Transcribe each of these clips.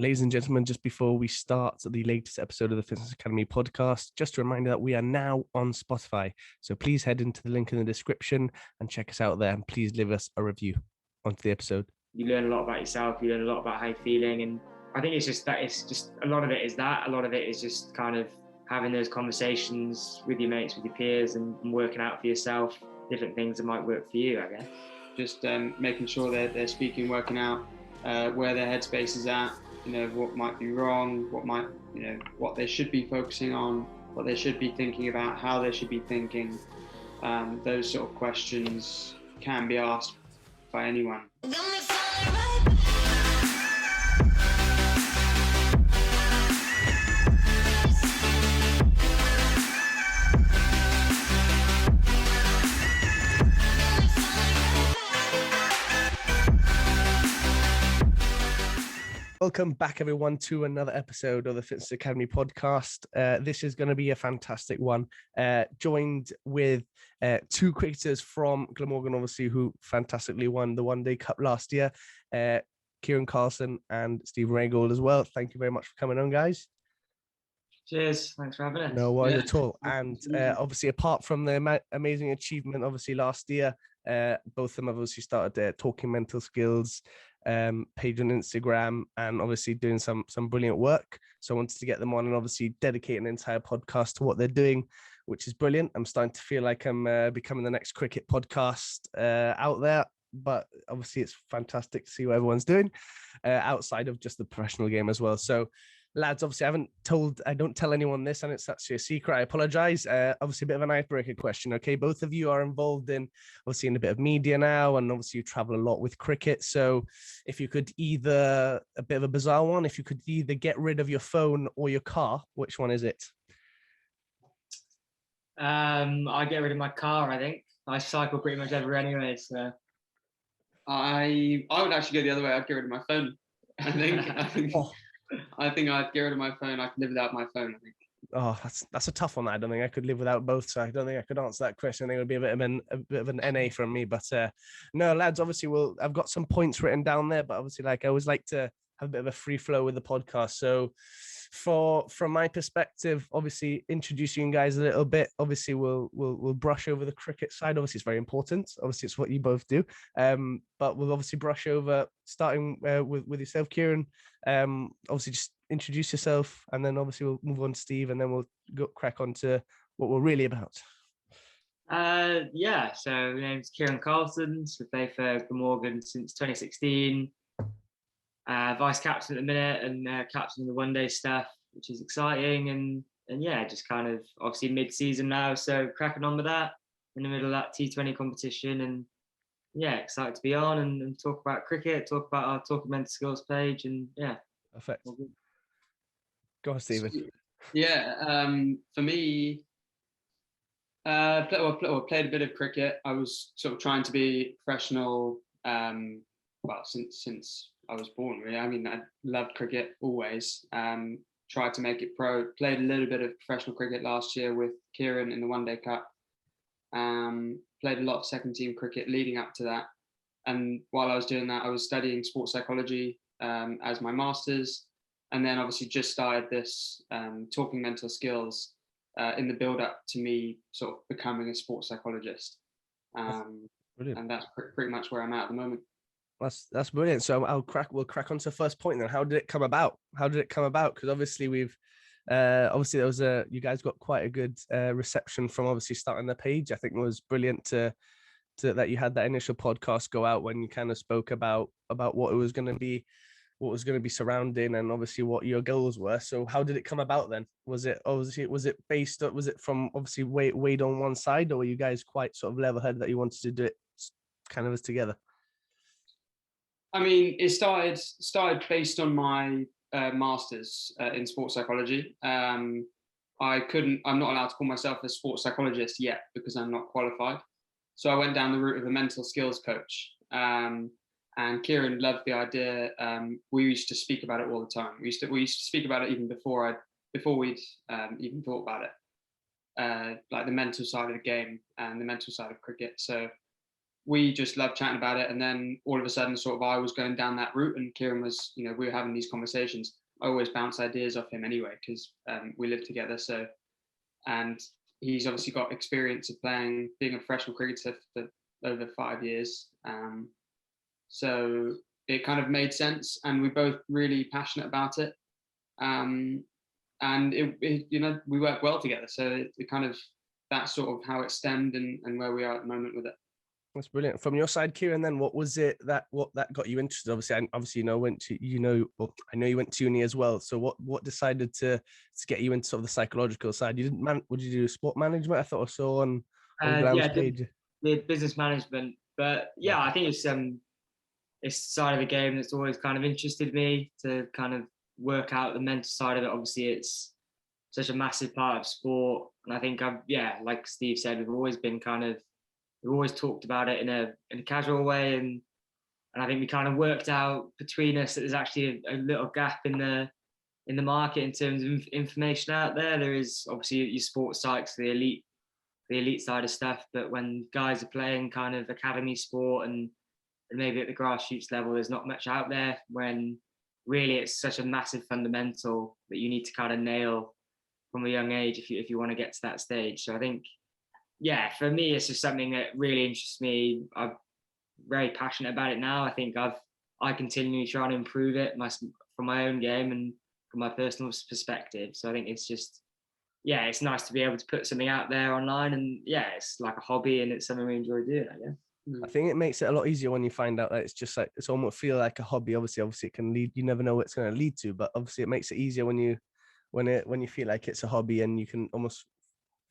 Ladies and gentlemen, just before we start the latest episode of the Fitness Academy podcast, just a reminder that we are now on Spotify. So please head into the link in the description and check us out there. And please leave us a review. On to the episode. You learn a lot about yourself. You learn a lot about how you're feeling. And I think it's just a lot of it is that. A lot of it is just kind of having those conversations with your mates, with your peers, and working out for yourself different things that might work for you, I guess. Just making sure that they're speaking, working out where their headspace is at, what might be wrong, what they should be focusing on, what they should be thinking about, how they should be thinking. Those sort of questions can be asked by anyone. Welcome back, everyone, to another episode of the Fitness Academy podcast. This is going to be a fantastic one. Joined with two cricketers from Glamorgan, obviously, who fantastically won the One Day Cup last year. Kieran Carlson and Stephen Raygold as well. Thank you very much for coming on, guys. Cheers. Thanks for having us. No worries at all. And obviously, apart from the amazing achievement, obviously, last year, both of them have obviously started Talking Mental Skills page on Instagram, and obviously doing some brilliant work. So I wanted to get them on and obviously dedicate an entire podcast to what they're doing, which is brilliant. I'm starting to feel like I'm becoming the next cricket podcast out there, but obviously it's fantastic to see what everyone's doing outside of just the professional game as well. So lads, obviously I don't tell anyone this, and it's actually a secret. I apologize. Obviously a bit of an icebreaker question. Okay. Both of you are involved in a bit of media now, and obviously you travel a lot with cricket. So if you could a bit of a bizarre one, if you could either get rid of your phone or your car, which one is it? I get rid of my car, I think. I cycle pretty much everywhere anyway, so. I would actually go the other way. I'd get rid of my phone. I think I think I'd get rid of my phone. I can live without my phone, I think. Oh, that's a tough one. I don't think I could live without both. So I don't think I could answer that question. I think it would be a bit of an NA from me. But no, lads, obviously I've got some points written down there, but obviously I always like to have a bit of a free flow with the podcast. So from my perspective, obviously introducing you guys a little bit, obviously we'll brush over the cricket side. Obviously it's very important. Obviously it's what you both do. But we'll obviously brush over starting with yourself, Kieran. Obviously just introduce yourself, and then obviously we'll move on to Steve, and then we'll crack on to what we're really about. So my name's Kieran Carlson. So I play for Glamorgan since 2016. Vice captain at the minute, and captain of the one day stuff, which is exciting, and yeah, just kind of obviously mid-season now, so cracking on with that in the middle of that T20 competition, and yeah, excited to be on and talk about cricket, talk about our Talking Mental Skills page, and yeah. Perfect. Go on, Stephen. Yeah, for me, played a bit of cricket. I was sort of trying to be professional, since I was born, really. I mean, I loved cricket always. Tried to make it pro. Played a little bit of professional cricket last year with Kieran in the One Day Cup. Played a lot of second team cricket leading up to that. And while I was doing that, I was studying sports psychology as my master's. And then obviously just started this Talking Mental Skills in the build up to me sort of becoming a sports psychologist. And that's pretty much where I'm at the moment. That's brilliant. So we'll crack on to the first point then. How did it come about? Because obviously you guys got quite a good reception from obviously starting the page. I think it was brilliant to that you had that initial podcast go out when you kind of spoke about what it was going to be, surrounding, and obviously what your goals were. So how did it come about then? Was it from obviously weighed on one side, or were you guys quite sort of level-headed that you wanted to do it kind of as together? I mean, it started based on my master's in sports psychology. I'm not allowed to call myself a sports psychologist yet because I'm not qualified. So I went down the route of a mental skills coach. And Kieran loved the idea. We used to speak about it all the time. We used to speak about it even before we'd even thought about it. Like the mental side of the game and the mental side of cricket. So we just loved chatting about it. And then all of a sudden, sort of, I was going down that route, and Kieran was, we were having these conversations. I always bounce ideas off him anyway, because we live together. So, and he's obviously got experience of being a professional cricketer for over 5 years. So it kind of made sense, and we're both really passionate about it. And we work well together. So it kind of, that's sort of how it stemmed and where we are at the moment with it. That's brilliant. From your side, Kieran, then what was it that got you interested? Obviously, I know you went to uni as well. So what decided to get you into sort of the psychological side? You didn't what did you do? Sport management? I thought I saw on Glam's page. The business management, but yeah, I think it's the side of the game that's always kind of interested me, to kind of work out the mental side of it. Obviously, it's such a massive part of sport, and I think like Steve said, we've always talked about it in a casual way, and I think we kind of worked out between us that there's actually a little gap in the market in terms of information out there. There is obviously your sports sites, the elite side of stuff, but when guys are playing kind of academy sport and maybe at the grassroots level, there's not much out there, when really it's such a massive fundamental that you need to kind of nail from a young age if you want to get to that stage. So I think, for me, it's just something that really interests me. I'm very passionate about it now. I think I continually try to improve it from my own game and from my personal perspective. So I think it's just, it's nice to be able to put something out there online, and it's like a hobby, and it's something we enjoy doing, I guess. I think it makes it a lot easier when you find out that it's just like, it's almost feel like a hobby. Obviously it can lead, you never know what it's going to lead to, but obviously it makes it easier when you feel like it's a hobby, and you can almost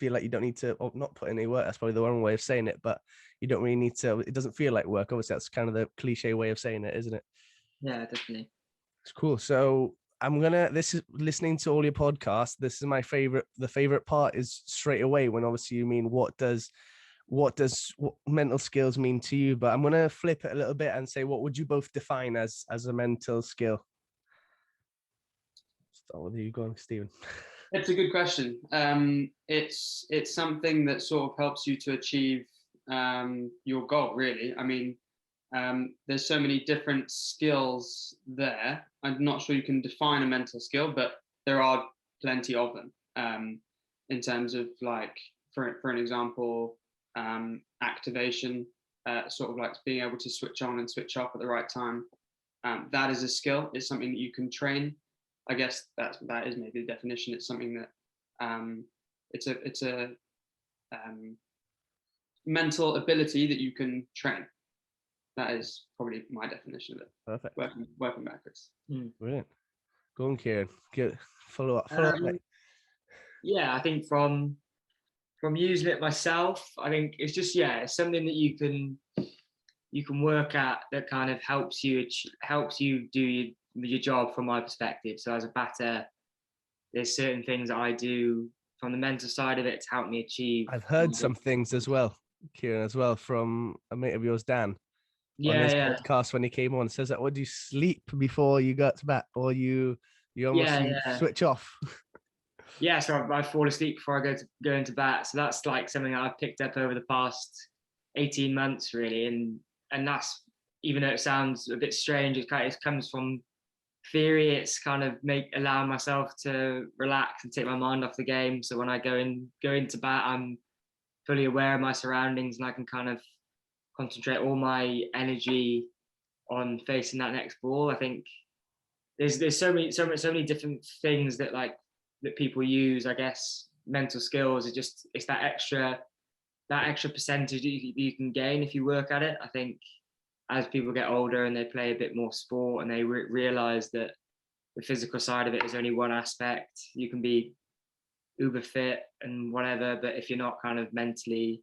feel like you don't need to, or not put any work. That's probably the wrong way of saying it, but you don't really need to, it doesn't feel like work. Obviously that's kind of the cliche way of saying it, isn't it? Yeah, definitely. It's cool. So this is listening to all your podcasts. This is my favorite. The favorite part is straight away when obviously you mean, what mental skills mean to you? But I'm going to flip it a little bit and say, what would you both define as a mental skill? Start with you going, Stephen. It's a good question. It's something that sort of helps you to achieve your goal, really. I mean, there's so many different skills there. I'm not sure you can define a mental skill, but there are plenty of them. In terms of, like, for an example, activation, sort of like being able to switch on and switch off at the right time. That is a skill. It's something that you can train. I guess that is maybe the definition. It's something that it's a mental ability that you can train. That is probably my definition of it. Perfect. Working backwards. Brilliant. Go on, Kieran. Follow up. I think from using it myself, I think it's just it's something that you can work at, that kind of helps you do your job from my perspective. So as a batter, there's certain things that I do from the mental side of it to help me achieve. I've heard some things as well, Kieran, as well, from a mate of yours, Dan. On his podcast when he came on, says that, what do you sleep before you go to bat, or you almost switch off? So I fall asleep before I go into bat. So that's like something that I've picked up over the past 18 months, really, and that's, even though it sounds a bit strange, it comes from theory. It's kind of allowing myself to relax and take my mind off the game. So when I go into bat, I'm fully aware of my surroundings, and I can kind of concentrate all my energy on facing that next ball. I think there's so many different things that people use. I guess mental skills are just, it's that extra percentage that you can gain if you work at it. I think as people get older and they play a bit more sport, and they realize that the physical side of it is only one aspect. You can be uber fit and whatever, but if you're not kind of mentally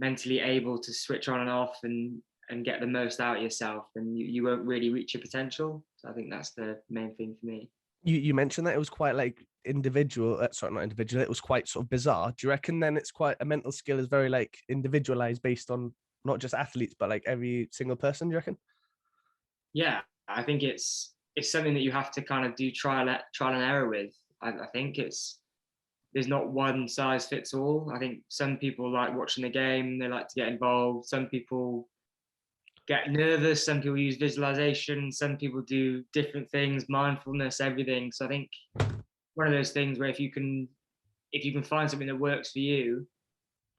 able to switch on and off and get the most out of yourself, then you won't really reach your potential. So I think that's the main thing for me. You mentioned that it was quite like individual, sorry, not individual, it was quite sort of bizarre. Do you reckon then it's quite, a mental skill is very like individualized based on not just athletes, but like every single person, do you reckon? Yeah, I think it's something that you have to kind of do trial and error with. I think it's there's not one size fits all. I think some people like watching the game, they like to get involved. Some people get nervous, some people use visualization, some people do different things, mindfulness, everything. So I think one of those things where if you can find something that works for you,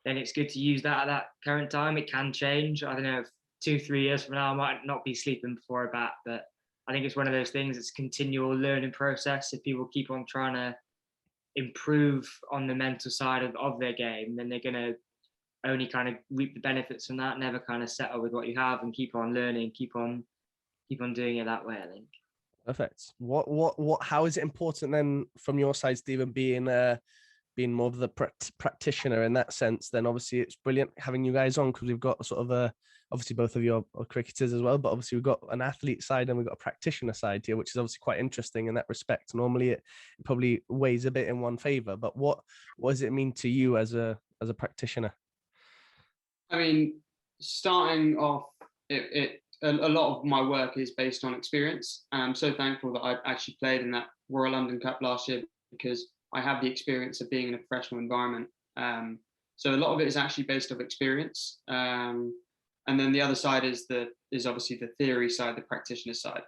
then it's good to use that at that current time. It can change. I don't know, if 2-3 years from now I might not be sleeping before a bat, but I think it's one of those things. It's a continual learning process. If people keep on trying to improve on the mental side of their game, then they're going to only kind of reap the benefits from that. Never kind of settle with what you have and keep on learning, keep on doing it that way, I think. Perfect. How is it important then from your side, Stephen, being more of the practitioner in that sense? Then obviously it's brilliant having you guys on, because we've got sort of obviously both of you are cricketers as well, but obviously we've got an athlete side and we've got a practitioner side here, which is obviously quite interesting in that respect. Normally it probably weighs a bit in one favor, but what does it mean to you as a practitioner? I mean, starting off, a lot of my work is based on experience. And I'm so thankful that I actually played in that Royal London Cup last year, because I have the experience of being in a professional environment. So a lot of it is actually based off experience. And then the other side is obviously the theory side, the practitioner side.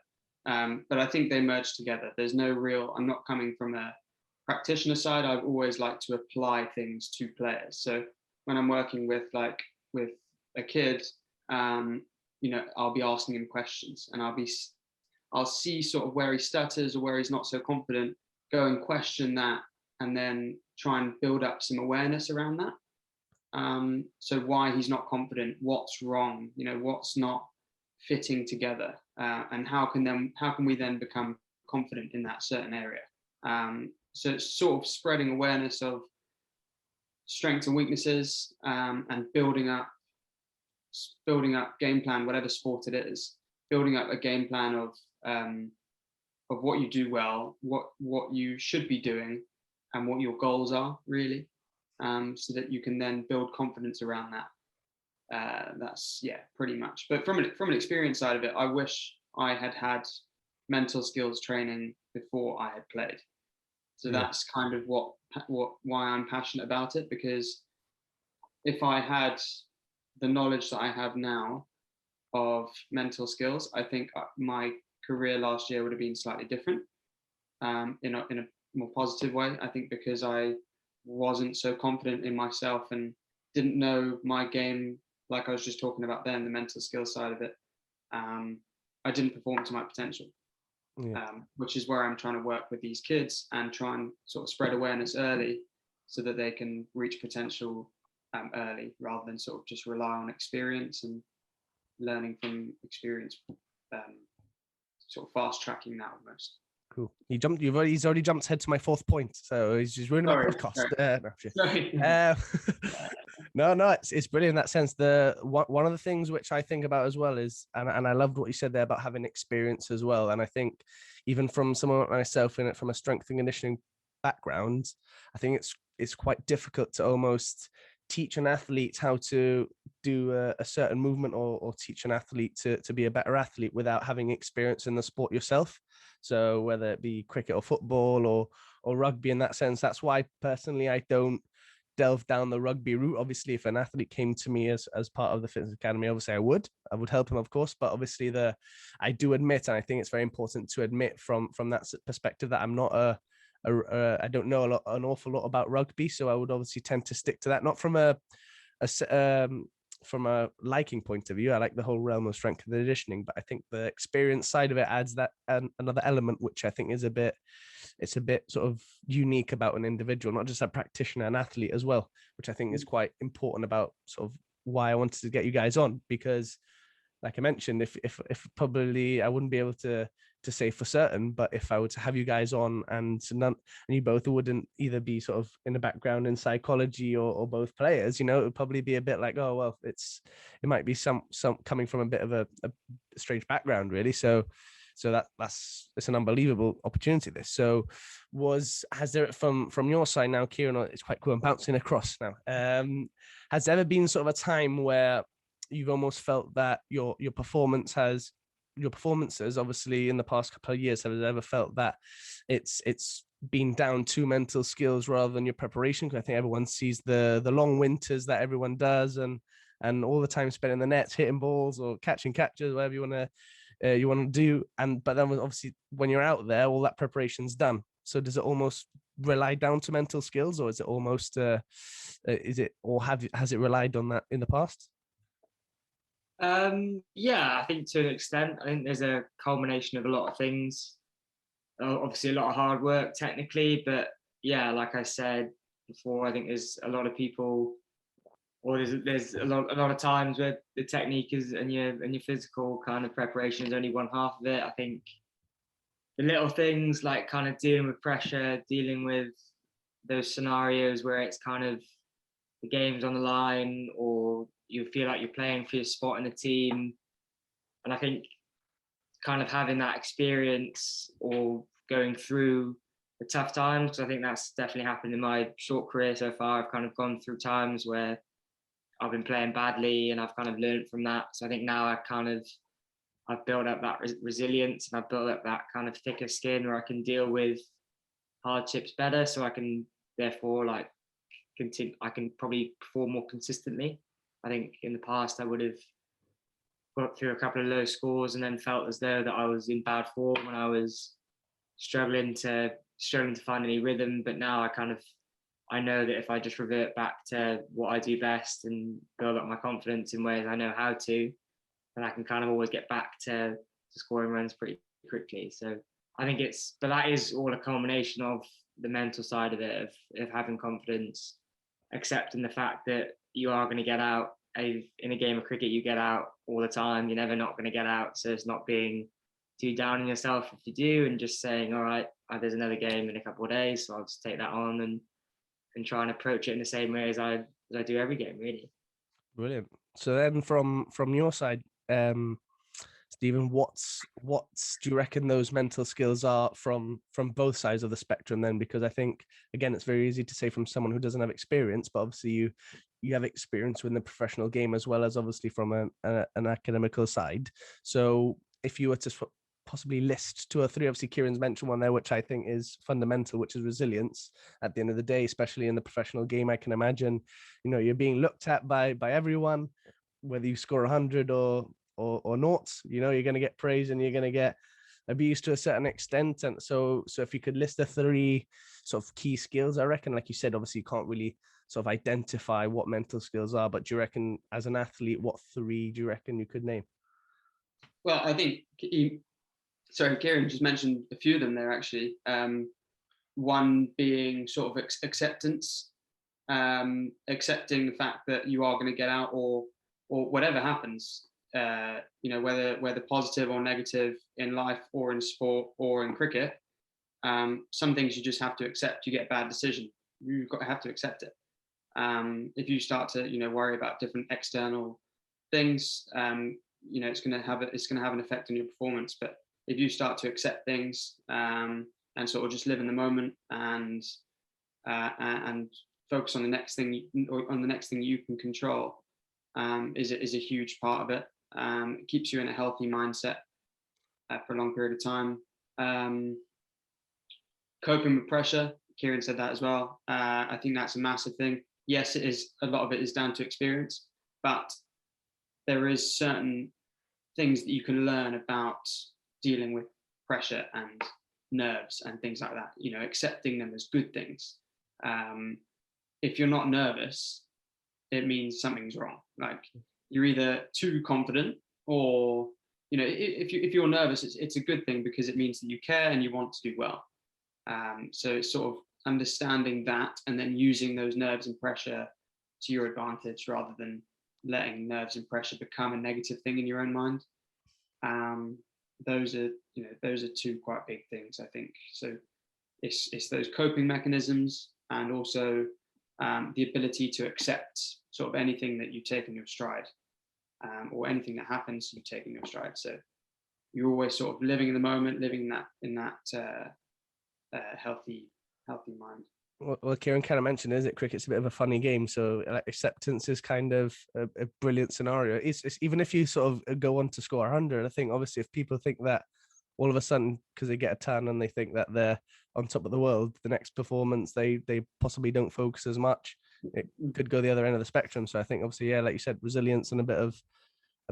But I think they merge together. There's no real, I'm not coming from a practitioner side. I've always liked to apply things to players. So when I'm working with a kid, I'll be asking him questions, and I'll see sort of where he stutters or where he's not so confident, go and question that, and then try and build up some awareness around that. So why he's not confident, what's wrong, what's not fitting together, and how can we then become confident in that certain area. So it's sort of spreading awareness of strengths and weaknesses, and building up game plan, whatever sport it is, building up a game plan of what you do well, what you should be doing, and what your goals are really, so that you can then build confidence around that. That's pretty much. But from an experience side of it, I wish I had mental skills training before I had played. So that's kind of why I'm passionate about it, because if I had the knowledge that I have now of mental skills, I think my career last year would have been slightly different, in a more positive way. I think because I wasn't so confident in myself and didn't know my game, like I was just talking about then, the mental skill side of it, I didn't perform to my potential. Which is where I'm trying to work with these kids and try and sort of spread awareness early, so that they can reach potential early, rather than sort of just rely on experience and learning from experience, sort of fast tracking that almost. Cool. He's already jumped ahead to my fourth point, so he's just ruining my podcast. No, it's brilliant in that sense. One of the things which I think about as well is, and I loved what you said there about having experience as well. And I think even from someone like myself from a strength and conditioning background, I think it's quite difficult to almost teach an athlete how to do a certain movement, or teach an athlete to be a better athlete without having experience in the sport yourself. So whether it be cricket or football or rugby in that sense, that's why personally I don't delve down the rugby route. Obviously, if an athlete came to me as part of the fitness academy, obviously I would help him, of course. But obviously I do admit, and I think it's very important to admit from that perspective, that I'm not I don't know an awful lot about rugby. So I would obviously tend to stick to that, not from a liking point of view. I like the whole realm of strength and conditioning, but I think the experience side of it adds that another element, which I think is a bit sort of unique about an individual, not just a practitioner, an athlete as well, which I think is quite important about sort of why I wanted to get you guys on. Because like I mentioned, if probably I wouldn't be able to say for certain, but if I were to have you guys on and you both wouldn't either be sort of in a background in psychology or both players, it would probably be a bit like, oh well, it might be some coming from a bit of a strange background, really. So it's an unbelievable opportunity, this. So has there from your side now, Kieran, it's quite cool, I'm bouncing across now, has there ever been sort of a time where you've almost felt that your performances obviously in the past couple of years, have you ever felt that it's been down to mental skills rather than your preparation? Because I think everyone sees the long winters that everyone does, and all the time spent in the nets, hitting balls or catching catches, whatever you want to do. But then obviously when you're out there, all that preparation's done. So does it almost rely down to mental skills, or is it almost has it relied on that in the past? Yeah, I think to an extent. I think there's a culmination of a lot of things. Obviously, a lot of hard work technically, but yeah, like I said before, I think there's a lot of people, or there's a lot of times where the technique is and your physical kind of preparation is only one half of it. I think the little things like kind of dealing with pressure, dealing with those scenarios where it's kind of the game's on the line, or you feel like you're playing for your spot in the team. And I think kind of having that experience or going through the tough times, because I think that's definitely happened in my short career so far. I've kind of gone through times where I've been playing badly and I've kind of learned from that. So I think now I've built up that resilience, and I've built up that kind of thicker skin where I can deal with hardships better. So I can therefore like continue, I can probably perform more consistently. I think in the past I would have got through a couple of low scores and then felt as though that I was in bad form when I was struggling to find any rhythm. But now I know that if I just revert back to what I do best and build up my confidence in ways I know how to, then I can kind of always get back to scoring runs pretty quickly. So I think but that is all a culmination of the mental side of it, of having confidence, accepting the fact that you are going to get out. In a game of cricket, you get out all the time. You're never not going to get out. So it's not being too down on yourself if you do, and just saying, all right, there's another game in a couple of days, so I'll just take that on and try and approach it in the same way as I do every game, really. Brilliant. So then from your side, Stephen, what's do you reckon those mental skills are from both sides of the spectrum then? Because I think, again, it's very easy to say from someone who doesn't have experience, but obviously you have experience within the professional game as well as obviously from an academical side. So if you were to possibly list 2 or 3, obviously Kieran's mentioned one there, which I think is fundamental, which is resilience. At the end of the day, especially in the professional game, I can imagine, you're being looked at by everyone, whether you score 100 or noughts, you're going to get praise and you're going to get abused to a certain extent. And so if you could list the 3 sort of key skills, I reckon, like you said, obviously you can't really sort of identify what mental skills are, but do you reckon as an athlete, what 3 do you reckon you could name? Well, I think Kieran just mentioned a few of them there actually. One being sort of acceptance, accepting the fact that you are going to get out, or whatever happens, whether positive or negative in life or in sport or in cricket. Some things you just have to accept. You get a bad decision, you've got to have to accept it. If you start to worry about different external things, it's going to have an effect on your performance. But if you start to accept things and sort of just live in the moment and focus on the next thing you can control, is a huge part of it. It keeps you in a healthy mindset for a long period of time. Coping with pressure, Kieran said that as well. I think that's a massive thing. Yes, it is. A lot of it is down to experience, but there is certain things that you can learn about dealing with pressure and nerves and things like that. Accepting them as good things. If you're not nervous, it means something's wrong. Like you're either too confident, or if you're nervous, it's a good thing because it means that you care and you want to do well. So it's sort of understanding that and then using those nerves and pressure to your advantage rather than letting nerves and pressure become a negative thing in your own mind. Those are 2 quite big things, I think. So it's those coping mechanisms, and also the ability to accept sort of anything that you take in your stride, or anything that happens, you take in your stride. So you're always sort of living in the moment, living in that healthy mind. Well, Kieran kind of mentioned, is it, cricket's a bit of a funny game, so acceptance is kind of a brilliant scenario. It's even if you sort of go on to score 100, I think obviously if people think that all of a sudden, because they get a tan and they think that they're on top of the world, the next performance they possibly don't focus as much. It could go the other end of the spectrum. So I think obviously, yeah, like you said, resilience and a bit of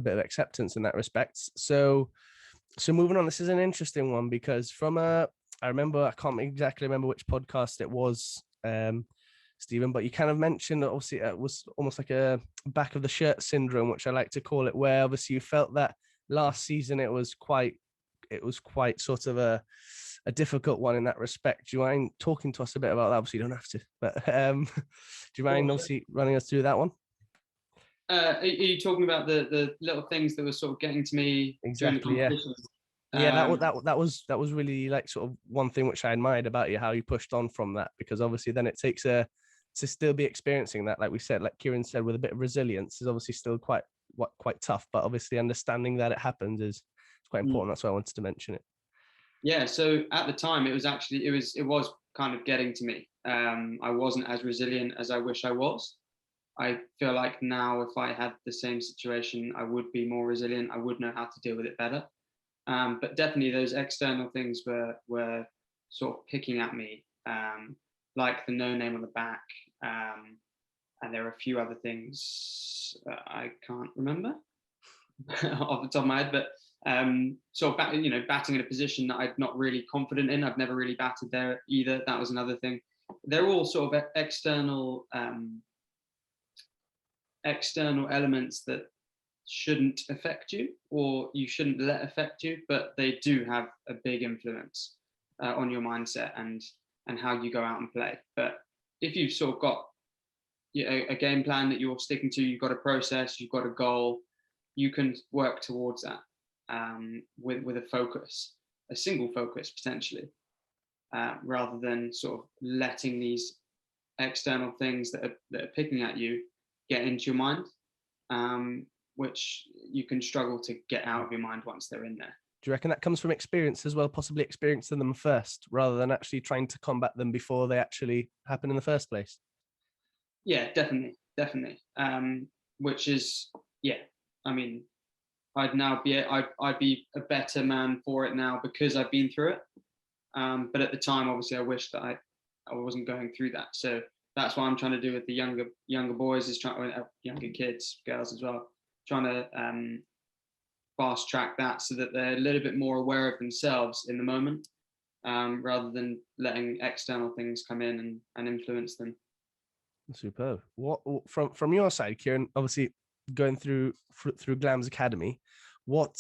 acceptance in that respect. So moving on, this is an interesting one because I remember, I can't exactly remember which podcast it was, Stephen, but you kind of mentioned that obviously it was almost like a back of the shirt syndrome, which I like to call it, where obviously you felt that last season it was quite sort of a difficult one in that respect. Do you mind talking to us a bit about that? Obviously, you don't have to, but do you mind obviously running us through that one? Are you talking about the little things that were sort of getting to me during the Exactly, yeah. competitions? Yeah, that was really like sort of one thing which I admired about you, how you pushed on from that, because obviously then it takes to still be experiencing that, like we said, like Kieran said, with a bit of resilience is obviously still quite tough, but obviously understanding that it happens is quite important. That's why I wanted to mention it. Yeah, so at the time it was kind of getting to me. I wasn't as resilient as I wish I was. I feel like now if I had the same situation, I would be more resilient. I would know how to deal with it better. But definitely those external things were sort of picking at me, like the no name on the back, and there are a few other things I can't remember off the top of my head. But sort of batting in a position that I'm not really confident in. I've never really batted there either. That was another thing. They're all sort of external elements that shouldn't affect you, or you shouldn't let affect you, but they do have a big influence on your mindset and how you go out and play. But if you've sort of got a game plan that you're sticking to, you've got a process, you've got a goal, you can work towards that with a focus, a single focus potentially, rather than sort of letting these external things that are picking at you get into your mind, which you can struggle to get out of your mind once they're in there. Do you reckon that comes from experience as well, possibly experiencing them first rather than actually trying to combat them before they actually happen in the first place? Yeah, definitely. Which is, yeah, I mean, I'd be a better man for it now because I've been through it. But at the time, obviously, I wish that I wasn't going through that. So that's what I'm trying to do with the younger boys, is younger kids, girls as well, trying to fast track that so that they're a little bit more aware of themselves in the moment, rather than letting external things come in and influence them. Superb. What from your side, Kieran? Obviously, going through Glams Academy, what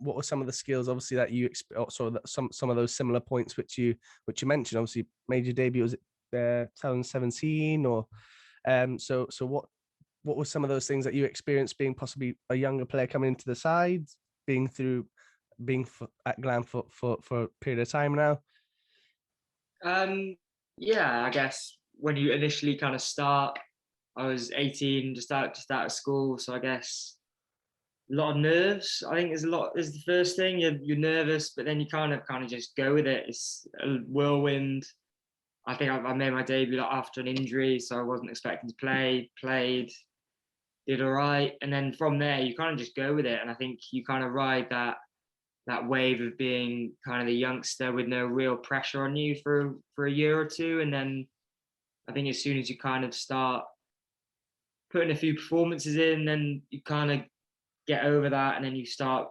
were some of the skills obviously that you some of those similar points which you mentioned? Obviously, made your debut, was it 2017 or so what were some of those things that you experienced being possibly a younger player coming into the side, being at Glam for a period of time now? Yeah, I guess when you initially kind of start, I was 18, just out of school, so I guess a lot of nerves. I think is the first thing. You're nervous, but then you kind of just go with it. It's a whirlwind. I think I made my debut after an injury, so I wasn't expecting to play. Played, did all right, and then from there you kind of just go with it. And I think you kind of ride that wave of being kind of the youngster with no real pressure on you for a year or two, and then I think as soon as you kind of start putting a few performances in, then you kind of get over that, and then you start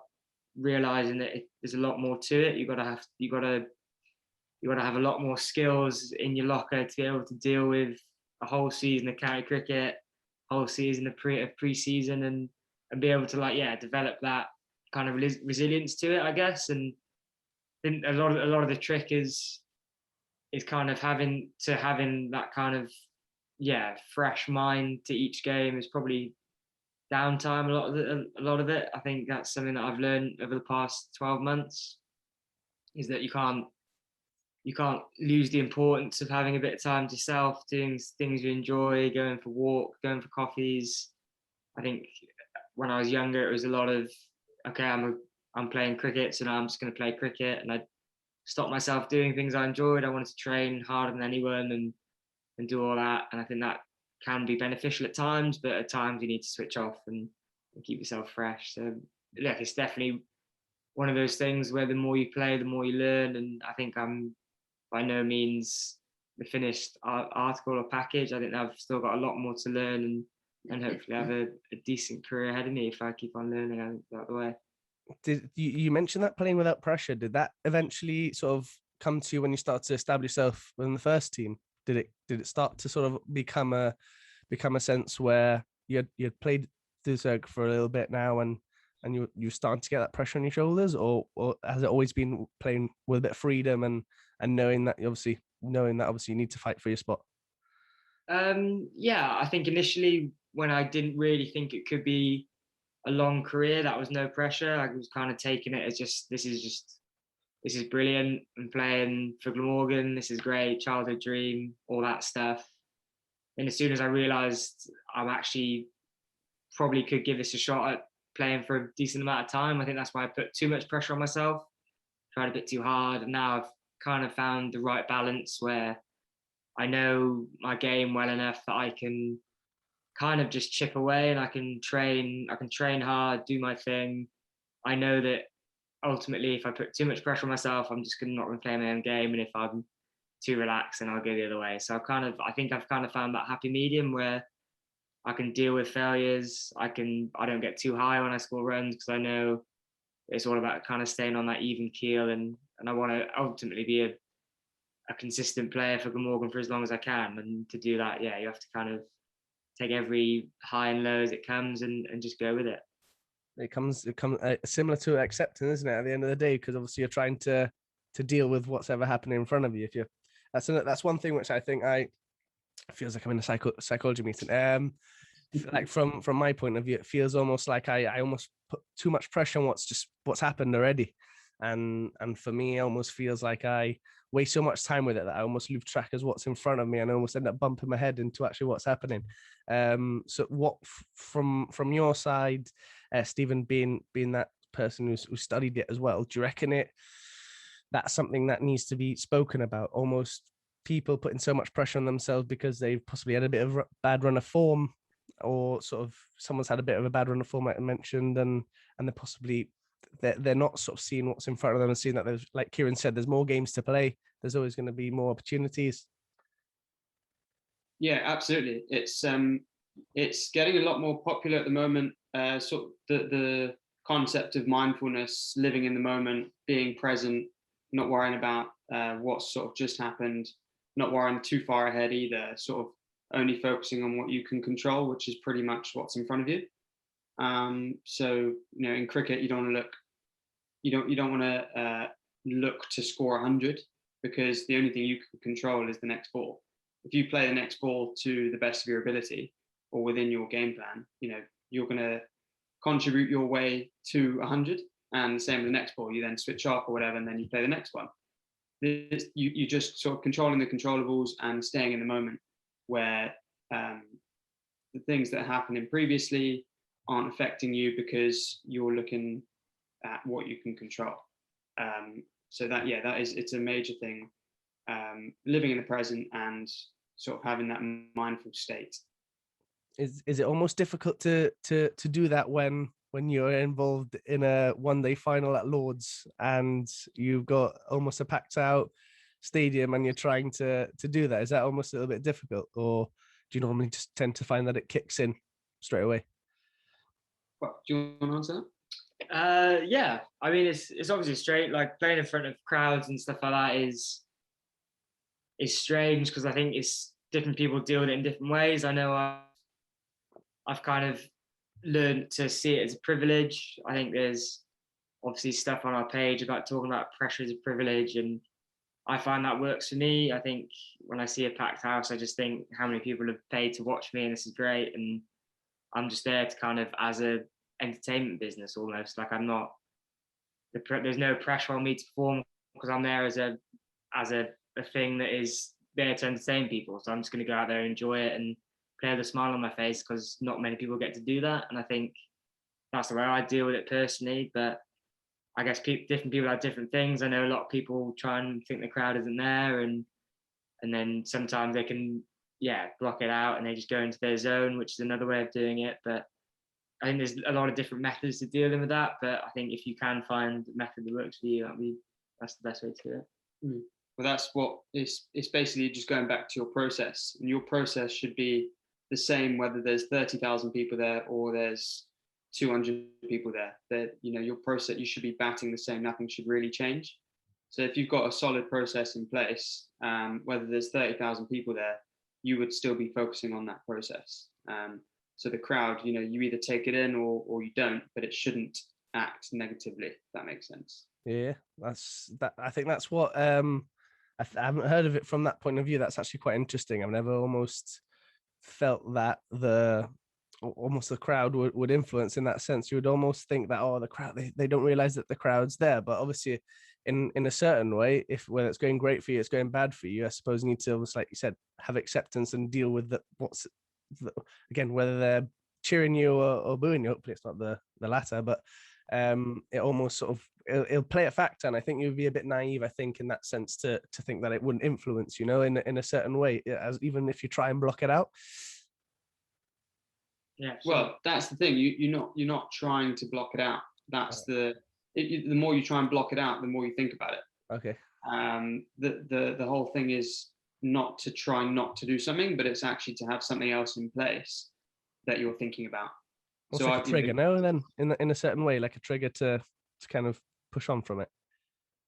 realizing that there's a lot more to it. You gotta have a lot more skills in your locker to be able to deal with a whole season of county cricket, whole season of pre-season, and be able to develop that kind of resilience to it, I guess. And then a lot of the trick is kind of having that kind of fresh mind to each game. Is probably downtime a lot of it. I think that's something that I've learned over the past 12 months, is that you can't lose the importance of having a bit of time to yourself, doing things you enjoy, going for walk, going for coffees. I think when I was younger, it was a lot of, okay, I'm playing cricket, so now I'm just going to play cricket, and I stopped myself doing things I enjoyed. I wanted to train harder than anyone and do all that, and I think that can be beneficial at times, but at times you need to switch off and keep yourself fresh. So yeah, it's definitely one of those things where the more you play, the more you learn. And I think I'm by no means the finished article or package. I think I've still got a lot more to learn, and hopefully have a decent career ahead of me if I keep on learning. I think that the way. Did you mentioned that playing without pressure? Did that eventually sort of come to you when you started to establish yourself within the first team? Did it start to sort of become a sense where you had played Duseg for a little bit now, and you're starting to get that pressure on your shoulders, or has it always been playing with a bit of freedom and knowing that obviously you need to fight for your spot? Yeah, I think initially when I didn't really think it could be a long career, that was no pressure. I was kind of taking it as this is brilliant. I'm playing for Glamorgan. This is great, childhood dream, all that stuff. And as soon as I realised I'm actually probably could give this a shot at playing for a decent amount of time, I think that's why I put too much pressure on myself, tried a bit too hard, and now I've kind of found the right balance where I know my game well enough that I can kind of just chip away, and I can train hard, do my thing. I know that ultimately if I put too much pressure on myself, I'm just not going to play my own game, and if I'm too relaxed, then I'll go the other way. So I think I've kind of found that happy medium where I can deal with failures. I don't get too high when I score runs, because I know it's all about kind of staying on that even keel, and I want to ultimately be a consistent player for Glamorgan for as long as I can. And to do that, yeah, you have to kind of take every high and low as it comes, and just go with it. It comes similar to accepting, isn't it? At the end of the day, because obviously you're trying to deal with what's ever happening in front of you. That's one thing which I think feels like I'm in a psychology meeting. Like from my point of view, it feels almost like I almost put too much pressure on what's happened already, and for me, it almost feels like I waste so much time with it that I almost lose track as what's in front of me, and I almost end up bumping my head into actually what's happening. So what from your side, Stephen, being that person who studied it as well, do you reckon that's something that needs to be spoken about? Almost people putting so much pressure on themselves because they've possibly had a bit of a bad run of form, or sort of someone's had a bit of a bad run of form, like I mentioned, and they're not sort of seeing what's in front of them and seeing that there's, like Kieran said, there's more games to play. There's always going to be more opportunities. Yeah, absolutely. It's getting a lot more popular at the moment. Sort of the concept of mindfulness, living in the moment, being present, not worrying about what's sort of just happened, not worrying too far ahead either. Sort of only focusing on what you can control, which is pretty much what's in front of you. So in cricket, you don't want to look to score 100, because the only thing you can control is the next ball. If you play the next ball to the best of your ability or within your game plan, you're going to contribute your way to 100. And the same with the next ball, you then switch off or whatever, and then you play the next one. You just sort of controlling the controllables and staying in the moment, where the things that are happening previously aren't affecting you because you're looking at what you can control. So it's a major thing. Living in the present and sort of having that mindful state. Is it almost difficult to do that when you're involved in a one-day final at Lords and you've got almost a packed out stadium and you're trying to do that? Is that almost a little bit difficult, or do you normally just tend to find that it kicks in straight away? What, do you want to answer that? Yeah, I mean, it's obviously straight. Like playing in front of crowds and stuff like that is strange, because I think it's different people deal with it in different ways. I know I've kind of learned to see it as a privilege. I think there's obviously stuff on our page about talking about pressure as a privilege, and I find that works for me. I think when I see a packed house, I just think how many people have paid to watch me, and this is great. And I'm just there to kind of as a entertainment business almost. Like there's no pressure on me to perform, because I'm there as a thing that is there to entertain people. So I'm just going to go out there and enjoy it and play with a smile on my face, because not many people get to do that. And I think that's the way I deal with it personally. But I guess different people have different things. I know a lot of people try and think the crowd isn't there, and then sometimes they can block it out and they just go into their zone, which is another way of doing it. But I think there's a lot of different methods to dealing with that, but I think if you can find a method that works for you, that's the best way to do it. Well, that's what it's basically just going back to your process, and your process should be the same whether there's 30,000 people there or there's 200 people there. That, you know, your process, you should be batting the same. Nothing should really change. So if you've got a solid process in place, whether there's 30,000 people there, you would still be focusing on that process. So the crowd, you know, you either take it in or you don't, but it shouldn't act negatively, if that makes sense. Yeah, that's that. I think that's what I haven't heard of it from that point of view. That's actually quite interesting. I've never almost felt that the crowd would influence in that sense. You would almost think that, oh, the crowd, they don't realize that the crowd's there, but obviously in a certain way, if when it's going great for you, it's going bad for you, I suppose you need to almost, like you said, have acceptance and deal with again, whether they're cheering you or booing you. Hopefully it's not the latter, but it almost sort of it'll play a factor, and I think you'd be a bit naive, I think, in that sense to think that it wouldn't influence, you know, in a certain way, as even if you try and block it out. Yeah. Sure. Well, that's the thing. You're not trying to block it out. That's the more you try and block it out, the more you think about it. Okay. The whole thing is not to try not to do something, but it's actually to have something else in place that you're thinking about. So like a trigger, no, then in a certain way, like a trigger to kind of push on from it.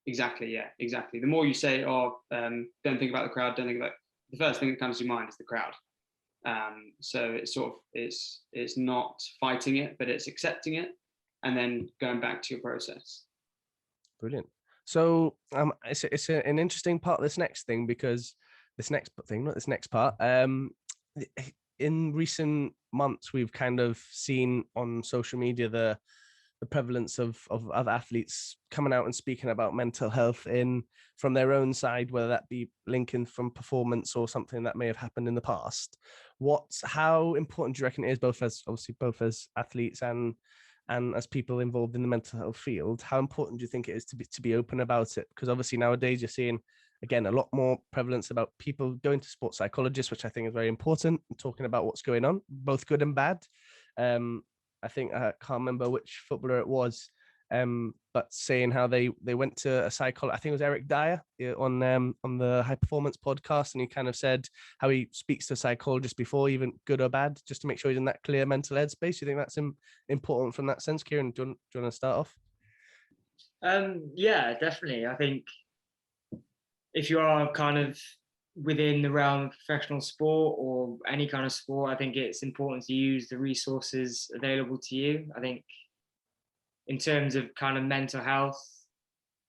Exactly. Yeah. Exactly. The more you say, "Oh, don't think about the crowd," don't think about, the first thing that comes to your mind is the crowd. So it's sort of it's not fighting it, but it's accepting it, and then going back to your process. Brilliant. So it's an interesting part of this next thing, because this next part, in recent months we've kind of seen on social media the prevalence of other athletes coming out and speaking about mental health from their own side, whether that be linking from performance or something that may have happened in the past. How important do you reckon it is, both as athletes and as people involved in the mental health field? How important do you think it is to be open about it? Because obviously nowadays you're seeing, again, a lot more prevalence about people going to sports psychologists, which I think is very important, and talking about what's going on, both good and bad. I think I can't remember which footballer it was, but saying how they went to a psychologist. I think it was Eric Dyer on the High Performance podcast, and he kind of said how he speaks to a psychologist before, even good or bad, just to make sure he's in that clear mental headspace. You think that's important from that sense, Kieran? Do you want to start off? Yeah, definitely. I think if you are kind of within the realm of professional sport or any kind of sport, I think it's important to use the resources available to you. I think in terms of kind of mental health,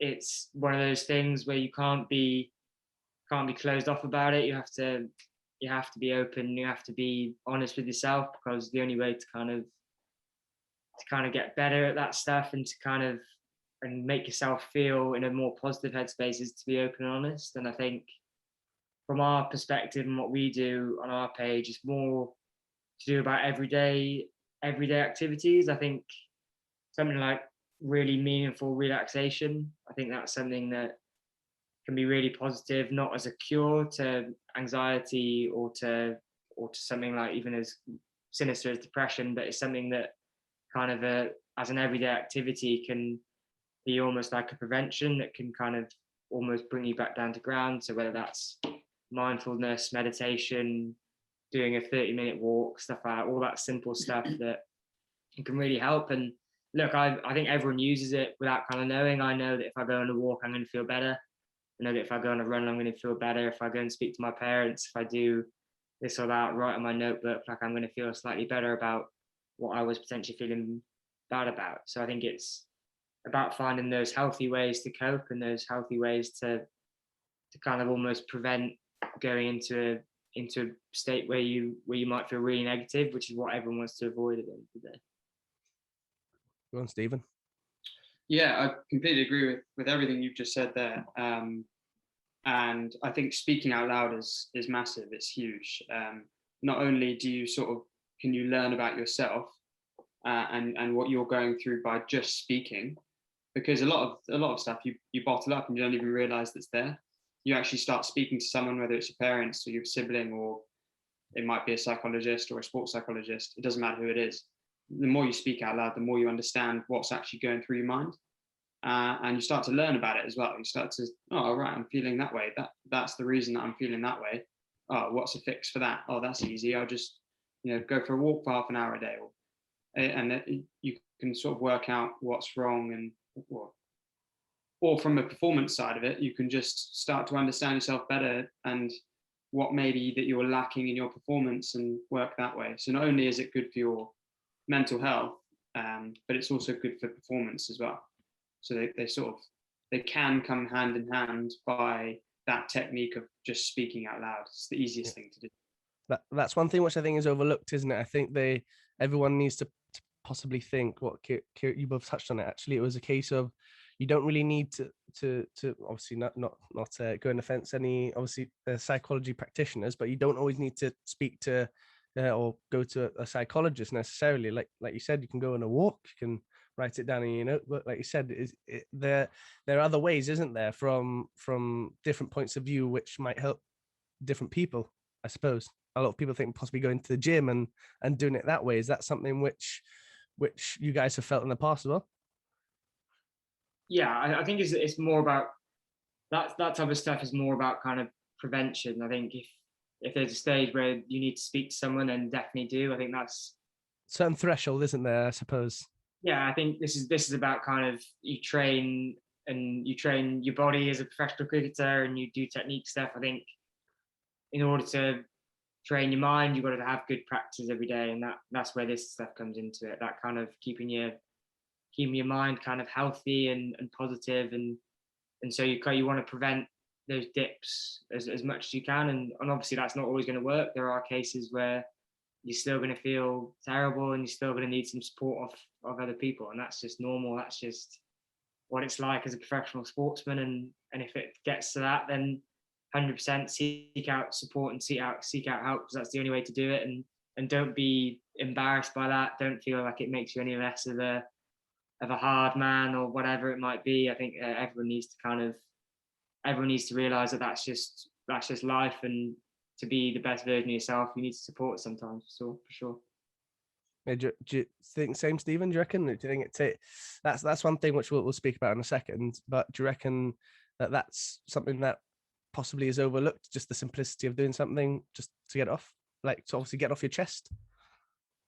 it's one of those things where you can't be closed off about it. You have to be open. You have to be honest with yourself, because the only way to kind of get better at that stuff and and make yourself feel in a more positive headspace is to be open and honest. And I think from our perspective and what we do on our page, is more to do about everyday activities. I think something like really meaningful relaxation, I think that's something that can be really positive, not as a cure to anxiety or to something like even as sinister as depression, but it's something that kind of as an everyday activity can be almost like a prevention that can kind of almost bring you back down to ground. So whether that's mindfulness, meditation, doing a 30-minute walk, stuff like that, all that simple stuff that can really help. And look, I think everyone uses it without kind of knowing. I know that if I go on a walk, I'm going to feel better. I know that if I go on a run, I'm going to feel better. If I go and speak to my parents, if I do this or that, write on my notebook, like, I'm going to feel slightly better about what I was potentially feeling bad about. So I think it's about finding those healthy ways to cope and those healthy ways to kind of almost prevent going into a state where you might feel really negative, which is what everyone wants to avoid at the end of the day. Go on, Stephen. Yeah, I completely agree with everything you've just said there. And I think speaking out loud is massive. It's huge. Not only can you learn about yourself and what you're going through by just speaking, because a lot of stuff you bottle up and you don't even realize that's there. You actually start speaking to someone, whether it's your parents or your sibling, or it might be a psychologist or a sports psychologist. It doesn't matter who it is. the more you speak out loud, the more you understand what's actually going through your mind. And you start to learn about it as well. You start to, oh, right, I'm feeling that way. That's the reason that I'm feeling that way. Oh, what's a fix for that? Oh, that's easy. I'll just, go for a walk for half an hour a day. And you can sort of work out what's wrong, and or from a performance side of it, you can just start to understand yourself better and what maybe that you're lacking in your performance, and work that way. So not only is it good for your mental health, but it's also good for performance as well. So they can come hand in hand by that technique of just speaking out loud. It's the easiest thing to do. That's one thing which I think is overlooked, isn't it? I think everyone needs to possibly think what you both touched on it. Actually, it was a case of you don't really need to obviously not go in offense any obviously psychology practitioners, but you don't always need to speak to or go to a psychologist necessarily. Like you said, you can go on a walk, you can write it down in your notebook. Like you said, there are other ways, isn't there, from different points of view, which might help different people, I suppose. A lot of people think possibly going to the gym and doing it that way. Is that something which you guys have felt in the past as well? Yeah, I think it's more about that type of stuff is more about kind of prevention. I think if there's a stage where you need to speak to someone, then definitely do. I think that's certain threshold, isn't there, I suppose? Yeah, I think this is about kind of you train your body as a professional cricketer, and you do technique stuff. I think in order to train your mind, you've got to have good practice every day, and that's where this stuff comes into it. That kind of keeping your mind kind of healthy and positive, and so you want to prevent those dips as much as you can, and obviously that's not always going to work. There are cases where you're still going to feel terrible, and you're still going to need some support of other people, and that's just normal. That's just what it's like as a professional sportsman, and if it gets to that, then 100% seek out support and seek out help, because that's the only way to do it. And don't be embarrassed by that. Don't feel like it makes you any less of a hard man or whatever it might be. I think everyone needs to realize that that's just life, and to be the best version of yourself, you need to support sometimes. So for sure. Yeah, do you think same, Stephen? Do you reckon? Do you think that's one thing which we'll speak about in a second? But do you reckon that that's something that possibly is overlooked? Just the simplicity of doing something just to get off, like to obviously get off your chest.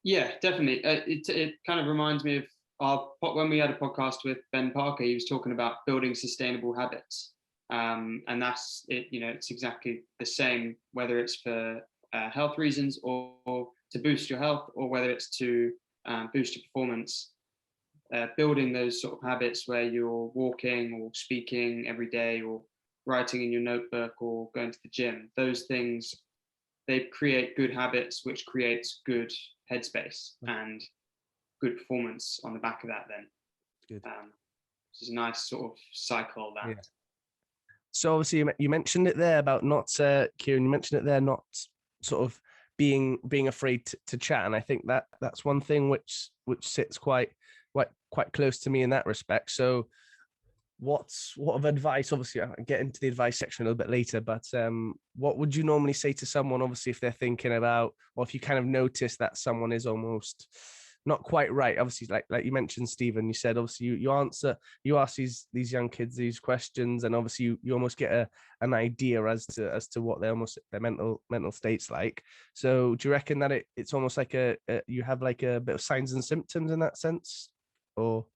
Yeah, definitely. It kind of reminds me of when we had a podcast with Ben Parker. He was talking about building sustainable habits, and that's it. It's exactly the same, whether it's for health reasons or to boost your health, or whether it's to boost your performance. Building those sort of habits where you're walking or speaking every day, or writing in your notebook, or going to the gym. Those things, they create good habits, which creates good headspace and good performance on the back of that. Then, good. Which is a nice sort of cycle. That. Yeah. So obviously you mentioned it there about not, Kieran. You mentioned it there, not sort of being afraid to chat, and I think that's one thing which sits quite close to me in that respect. So what of advice, obviously I'll get into the advice section a little bit later, but what would you normally say to someone, obviously, if they're thinking about, or if you kind of notice that someone is almost not quite right? Obviously, like you mentioned, Stephen, you said obviously you ask these young kids these questions, and obviously you almost get an idea as to what their mental state's like. So do you reckon that it's almost like you have like a bit of signs and symptoms in that sense, or?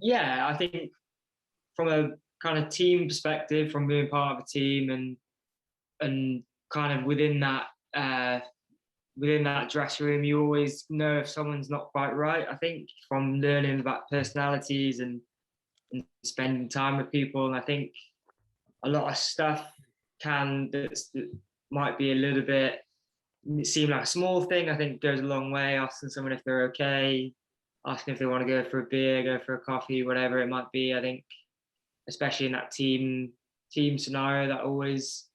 Yeah, I think from a kind of team perspective, from being part of a team and kind of within that dressing room, you always know if someone's not quite right. I think from learning about personalities and spending time with people, and I think a lot of stuff that might be a little bit seem like a small thing, I think goes a long way. Asking someone if they're okay, asking if they want to go for a beer, go for a coffee, whatever it might be. I think, especially in that team scenario, that always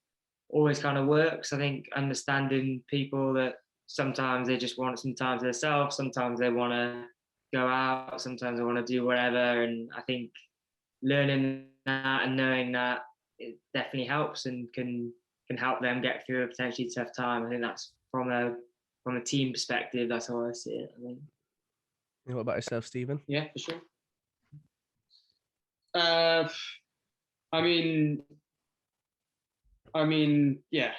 kind of works. I think understanding people that sometimes they just want some time to themselves, sometimes they want to go out, sometimes they want to do whatever. And I think learning that and knowing that, it definitely helps and can help them get through a potentially tough time. I think that's from a from a team perspective, that's how I see it, I think. What about yourself, Stephen? Yeah, for sure. I mean, yeah.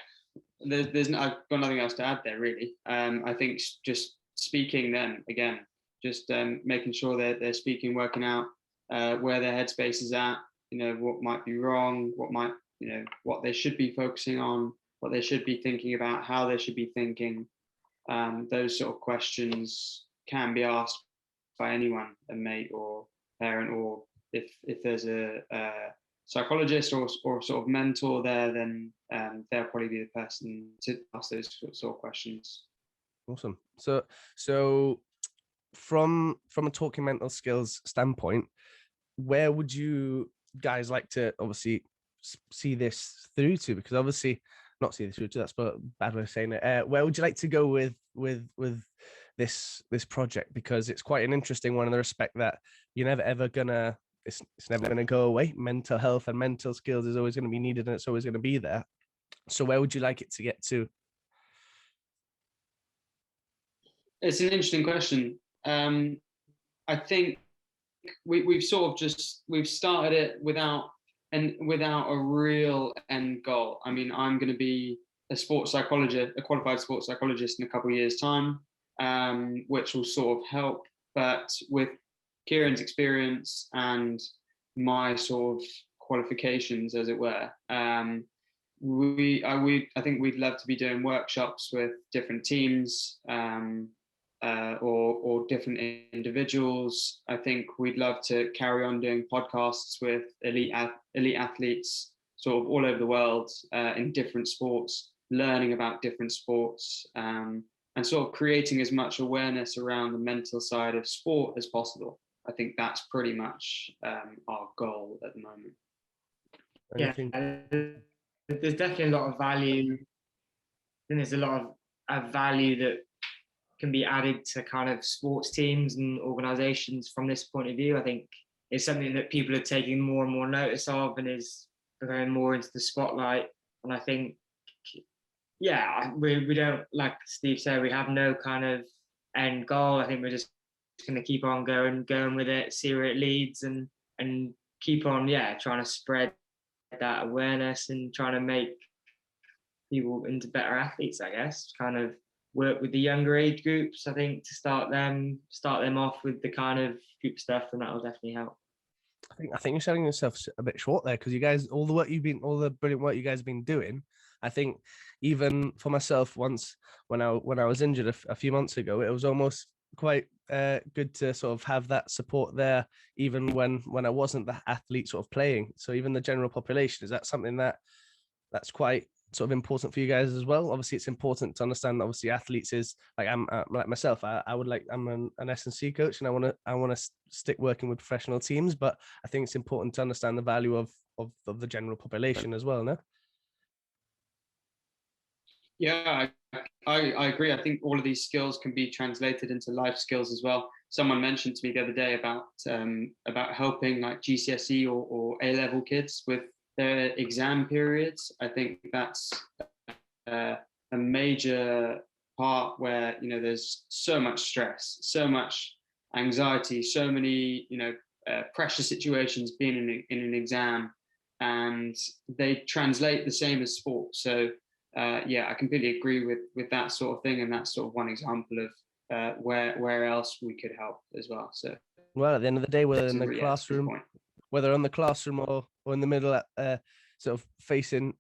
I've got nothing else to add there, really. I think just speaking then again, just making sure that they're speaking, working out where their headspace is at. What might be wrong, what they should be focusing on, what they should be thinking about, how they should be thinking. Those sort of questions can be asked by anyone, a mate or parent, or if there's a psychologist or sort of mentor there, then they'll probably be the person to ask those sort of questions. Awesome. So from a talking mental skills standpoint, where would you guys like to obviously see this through to? Because obviously not see this through to, that's a bad way of saying it. Where would you like to go with this project? Because it's quite an interesting one in the respect that you're never ever gonna, it's never gonna go away. Mental health and mental skills is always going to be needed, and it's always going to be there. So where would you like it to get to? It's an interesting question. I think we've started it without a real end goal. I mean, I'm going to be a qualified sports psychologist in a couple of years' time, which will sort of help. But with Kieran's experience and my sort of qualifications, as it were, I think we'd love to be doing workshops with different teams. Or different individuals. I think we'd love to carry on doing podcasts with elite athletes sort of all over the world in different sports, learning about different sports, and sort of creating as much awareness around the mental side of sport as possible. I think that's pretty much our goal at the moment. Yeah, there's definitely a lot of value. I think there's a lot of value that can be added to kind of sports teams and organizations from this point of view. I think it's something that people are taking more and more notice of and is going more into the spotlight. And I think, yeah, we don't, like Steve said, we have no kind of end goal. I think we're just going to keep on going with it, see where it leads, and keep on, trying to spread that awareness and trying to make people into better athletes, I guess. Kind of work with the younger age groups, I think, to start them off with the kind of group stuff, and that will definitely help. I think you're selling yourself a bit short there, because you guys, all the brilliant work you guys have been doing. I think even for myself, once when I was injured a few months ago, it was almost quite good to sort of have that support there, even when I wasn't the athlete sort of playing. So even the general population, is that something that's quite sort of important for you guys as well? Obviously it's important to understand that obviously athletes is like, I'm like myself, I'm an S&C coach, and I want to stick working with professional teams, but I think it's important to understand the value of the general population as well. No? Yeah, I agree. I think all of these skills can be translated into life skills as well. Someone mentioned to me the other day about helping like GCSE or A-level kids with their exam periods. I think that's a major part where there's so much stress, so much anxiety, so many pressure situations being in an exam, and they translate the same as sport. So I completely agree with that sort of thing, and that's sort of one example of where else we could help as well. So well, at the end of the day, whether in the classroom, whether on the classroom or in the middle, sort of facing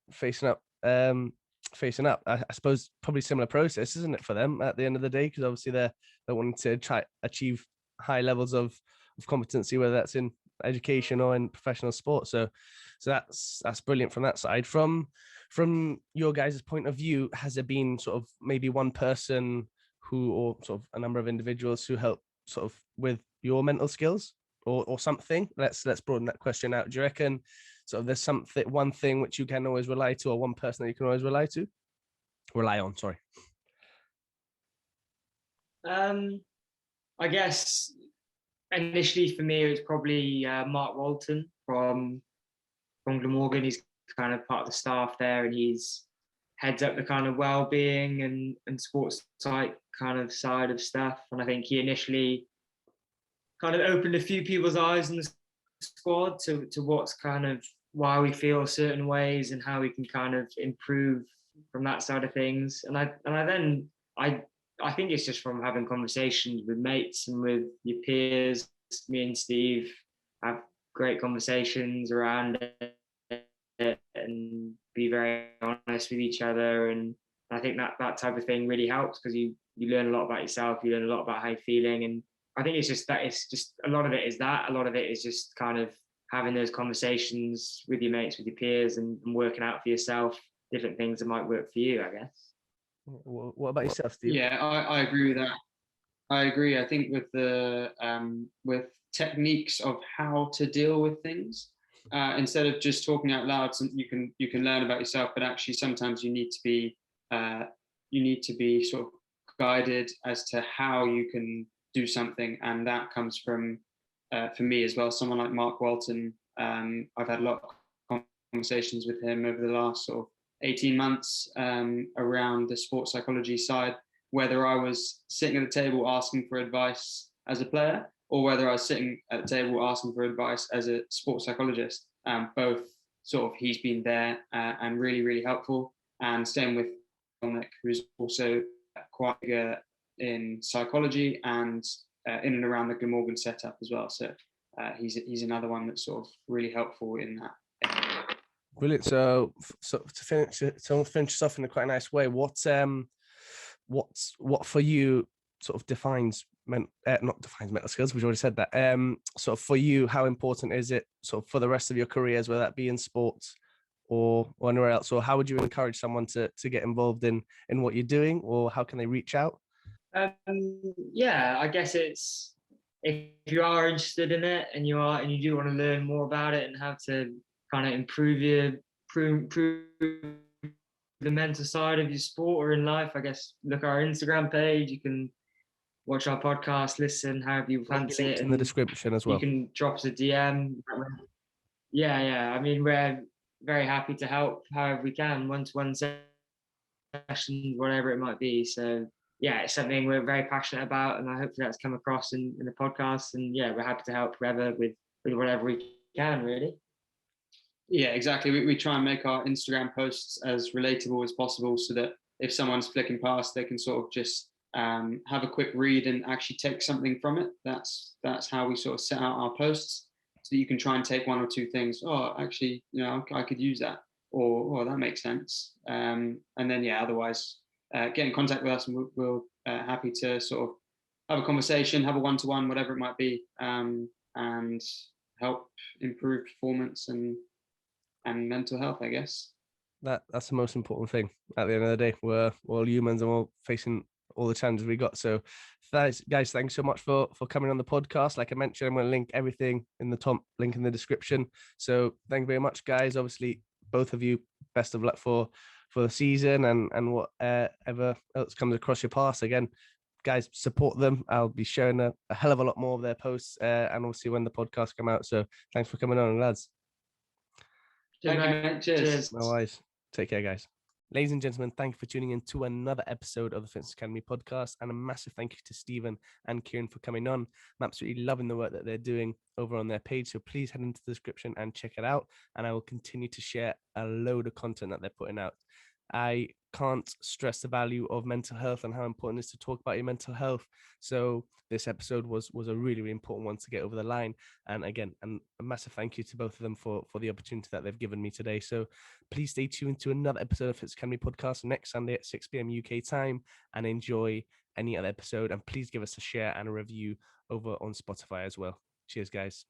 up. I suppose probably similar process, isn't it, for them at the end of the day? Because obviously they're wanting to try achieve high levels of competency, whether that's in education or in professional sport. So that's brilliant from that side. From your guys' point of view, has there been sort of maybe one person or sort of a number of individuals who help sort of with your mental skills or something? Let's broaden that question out. Do you reckon sort of there's one thing which you can always rely to, or one person that you can always rely on? Sorry. I guess initially for me it was probably Mark Walton from Glamorgan. He's kind of part of the staff there, and he's heads up the kind of well-being and sports type kind of side of stuff. And I think he initially kind of opened a few people's eyes in the squad to what's kind of why we feel certain ways and how we can kind of improve from that side of things. And I think it's just from having conversations with mates and with your peers. Me and Steve have great conversations around it and be very honest with each other. And I think that type of thing really helps, because you learn a lot about yourself, you learn a lot about how you're feeling. And I think it's just a lot of it is that. A lot of it is just kind of having those conversations with your mates, with your peers, and working out for yourself different things that might work for you, I guess. What about yourself, Steve? Yeah, I agree with that. I agree. I think with techniques of how to deal with things, instead of just talking out loud, you can learn about yourself, but actually sometimes you need to be sort of guided as to how you can do something, and that comes from for me as well, someone like Mark Walton. I've had a lot of conversations with him over the last sort of 18 months around the sports psychology side, whether I was sitting at the table asking for advice as a player, or whether I was sitting at the table asking for advice as a sports psychologist. Both sort of, he's been there and really, really helpful. And same with Dominic, who's also quite good in psychology and in and around the Glamorgan setup as well. So he's another one that's sort of really helpful in that. Brilliant. So to finish us off in a quite nice way, what for you sort of not defines mental skills, we've already said that. Sort of for you, how important is it sort of for the rest of your careers, whether that be in sports or anywhere else? Or how would you encourage someone to get involved in what you're doing, or how can they reach out? Yeah, I guess it's, if you are interested in it and you do want to learn more about it and how to kind of improve the mental side of your sport or in life, I guess look at our Instagram page. You can watch our podcast, listen, however you fancy it. In the description as well. You can drop us a DM. Yeah. I mean, we're very happy to help however we can, one-to-one sessions, whatever it might be. So yeah, it's something we're very passionate about, and I hope that's come across in the podcast. And yeah, we're happy to help whoever with whatever we can, really. Yeah, exactly. We try and make our Instagram posts as relatable as possible, so that if someone's flicking past, they can sort of just have a quick read and actually take something from it. That's how we sort of set out our posts, so that you can try and take one or two things. Oh, actually, I could use that, or that makes sense. And then otherwise, get in contact with us, and we'll happy to sort of have a conversation, have a one-to-one, whatever it might be, and help improve performance and mental health, I guess. That's the most important thing. At the end of the day, we're all humans and we're facing all the challenges we got. So guys, thanks so much for coming on the podcast. Like I mentioned, I'm going to link everything in the top link in the description. So thank you very much, guys. Obviously, both of you, best of luck for the season and whatever else comes across your path. Again, guys, support them. I'll be sharing a hell of a lot more of their posts and obviously when the podcast come out. So thanks for coming on, lads. Thank you, mate. Cheers. No worries. Take care, guys. Ladies and gentlemen, thank you for tuning in to another episode of the Fitness Academy podcast, and a massive thank you to Stephen and Kieran for coming on. I'm absolutely loving the work that they're doing over on their page, so please head into the description and check it out, and I will continue to share a load of content that they're putting out. I can't stress the value of mental health and how important it is to talk about your mental health. So this episode was a really, really important one to get over the line. And again, a massive thank you to both of them for the opportunity that they've given me today. So please stay tuned to another episode of Fitness Academy podcast next Sunday at 6 p.m. UK time, and enjoy any other episode. And please give us a share and a review over on Spotify as well. Cheers, guys.